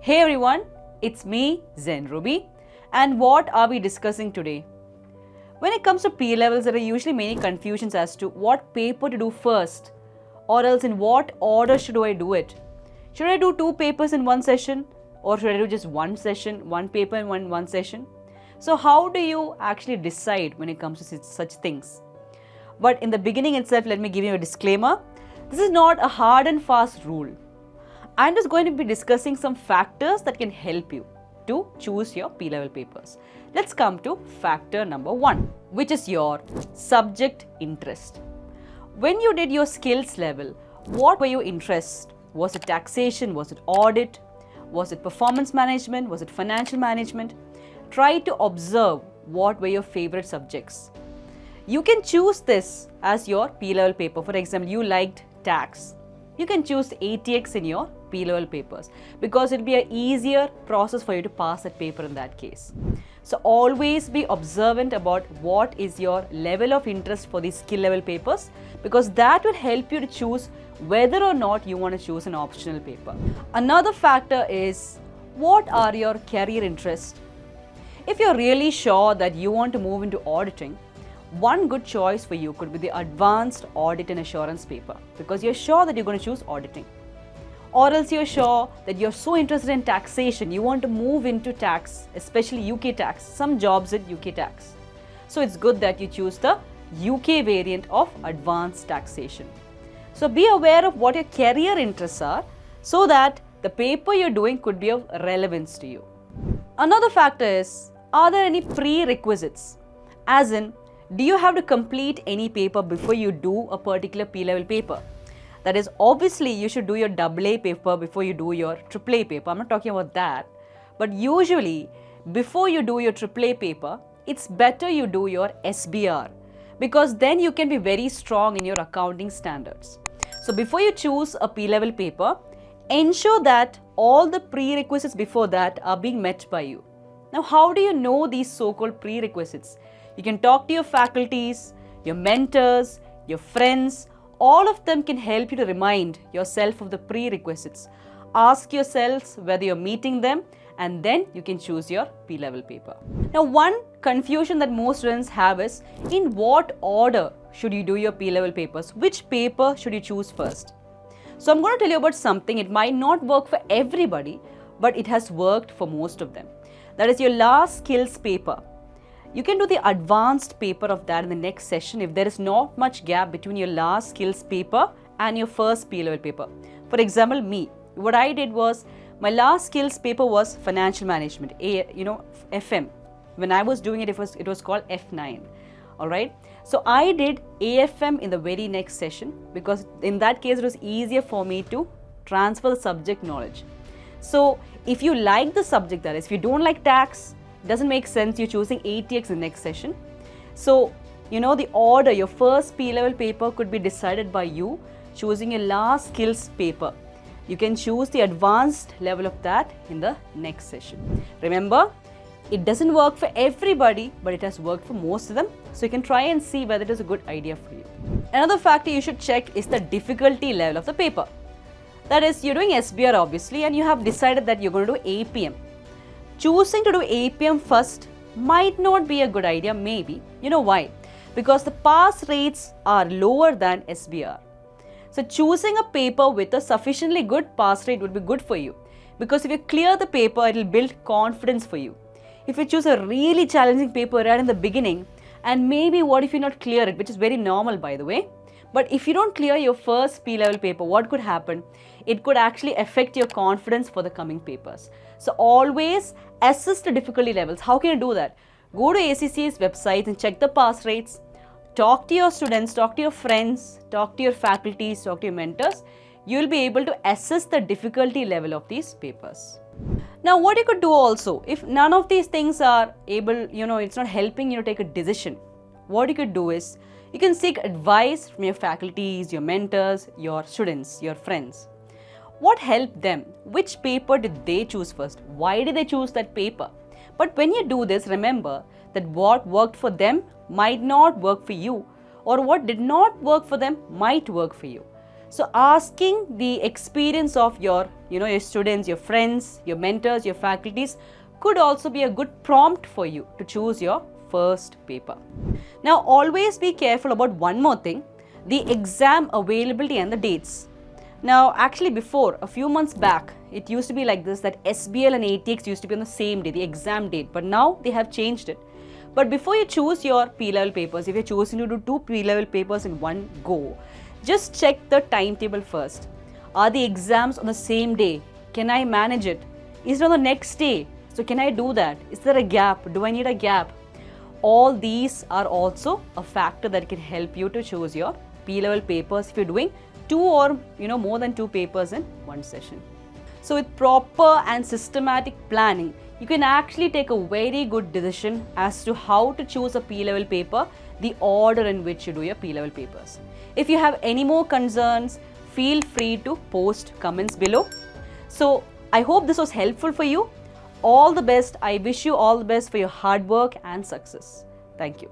Hey everyone, it's me, Zen Ruby, and what are we discussing today? When it comes to P-levels, there are usually many confusions as to what paper to do first, or else in what order should I do it. Should I do 2 papers in one session, or should I do just one session, one paper in one session? So how do you actually decide when it comes to such things? But in the beginning itself, let me give you a disclaimer. This is not a hard and fast rule. I'm just going to be discussing some factors that can help you to choose your P-level papers. Let's come to factor number 1, which is your subject interest. When you did your skills level, what were your interests? Was it taxation? Was it audit? Was it performance management? Was it financial management? Try to observe what were your favorite subjects. You can choose this as your P-level paper. For example, you liked tax. You can choose ATX in your P-level papers because it will be an easier process for you to pass that paper in that case. So always be observant about what is your level of interest for these skill level papers, because that will help you to choose whether or not you want to choose an optional paper. Another factor is, what are your career interests? If you're really sure that you want to move into auditing, one good choice for you could be the advanced audit and assurance paper, because you're sure that you're going to choose auditing. Or else you're sure that you're so interested in taxation, you want to move into tax, especially UK tax, some jobs in UK tax. So it's good that you choose the UK variant of advanced taxation. So be aware of what your career interests are so that the paper you're doing could be of relevance to you. Another factor is, are there any prerequisites? As in, do you have to complete any paper before you do a particular P-level paper? That is, obviously you should do your AA paper before you do your AAA paper. I'm not talking about that. But usually, before you do your AAA paper, it's better you do your SBR, because then you can be very strong in your accounting standards. So before you choose a P-level paper, ensure that all the prerequisites before that are being met by you. Now, how do you know these so-called prerequisites? You can talk to your faculties, your mentors, your friends. All of them can help you to remind yourself of the prerequisites. Ask yourselves whether you're meeting them, and then you can choose your P-level paper. Now, one confusion that most students have is, in what order should you do your P-level papers? Which paper should you choose first? So I'm going to tell you about something. It might not work for everybody, but it has worked for most of them. That is your last skills paper. You can do the advanced paper of that in the next session if there is not much gap between your last skills paper and your first P-level paper. For example, me, what I did was, my last skills paper was financial management, FM. When I was doing it, it was called F9. All right. So I did AFM in the very next session, because in that case it was easier for me to transfer the subject knowledge. So if you like the subject, that is, if you don't like tax, it doesn't make sense you choosing ATX in the next session. So, the order, your first P-level paper could be decided by you choosing your last skills paper. You can choose the advanced level of that in the next session. Remember, it doesn't work for everybody, but it has worked for most of them. So you can try and see whether it is a good idea for you. Another factor you should check is the difficulty level of the paper. That is, you're doing SBR obviously, and you have decided that you're going to do APM. Choosing to do APM first might not be a good idea, maybe. You know why? Because the pass rates are lower than SBR. So choosing a paper with a sufficiently good pass rate would be good for you, because if you clear the paper, it will build confidence for you. If you choose a really challenging paper right in the beginning, and maybe what if you not clear it, which is very normal by the way, but if you don't clear your first P-level paper, what could happen? It could actually affect your confidence for the coming papers. So always assess the difficulty levels. How can you do that? Go to ACCA's website and check the pass rates. Talk to your students, talk to your friends, talk to your faculties, talk to your mentors. You will be able to assess the difficulty level of these papers. Now, what you could do also, if none of these things are able, it's not helping you to take a decision, what you could do is, you can seek advice from your faculties, your mentors, your students, your friends. What helped them? Which paper did they choose first? Why did they choose that paper? But when you do this, remember that what worked for them might not work for you, or what did not work for them might work for you. So asking the experience of your students, your friends, your mentors, your faculties could also be a good prompt for you to choose your first paper. Now always be careful about one more thing, the exam availability and the dates. Now actually before, a few months back, it used to be like this, that SBL and ATX used to be on the same day, the exam date, but now they have changed it. But before you choose your P-level papers, if you're choosing to do 2 P-level papers in one go, just check the timetable first. Are the exams on the same day? Can I manage it? Is it on the next day? So can I do that? Is there a gap? Do I need a gap? All these are also a factor that can help you to choose your P-level papers if you're doing 2 or more than 2 papers in one session. So with proper and systematic planning, you can actually take a very good decision as to how to choose a P-level paper, the order in which you do your P-level papers. If you have any more concerns, feel free to post comments below. So I hope this was helpful for you. All the best. I wish you all the best for your hard work and success. Thank you.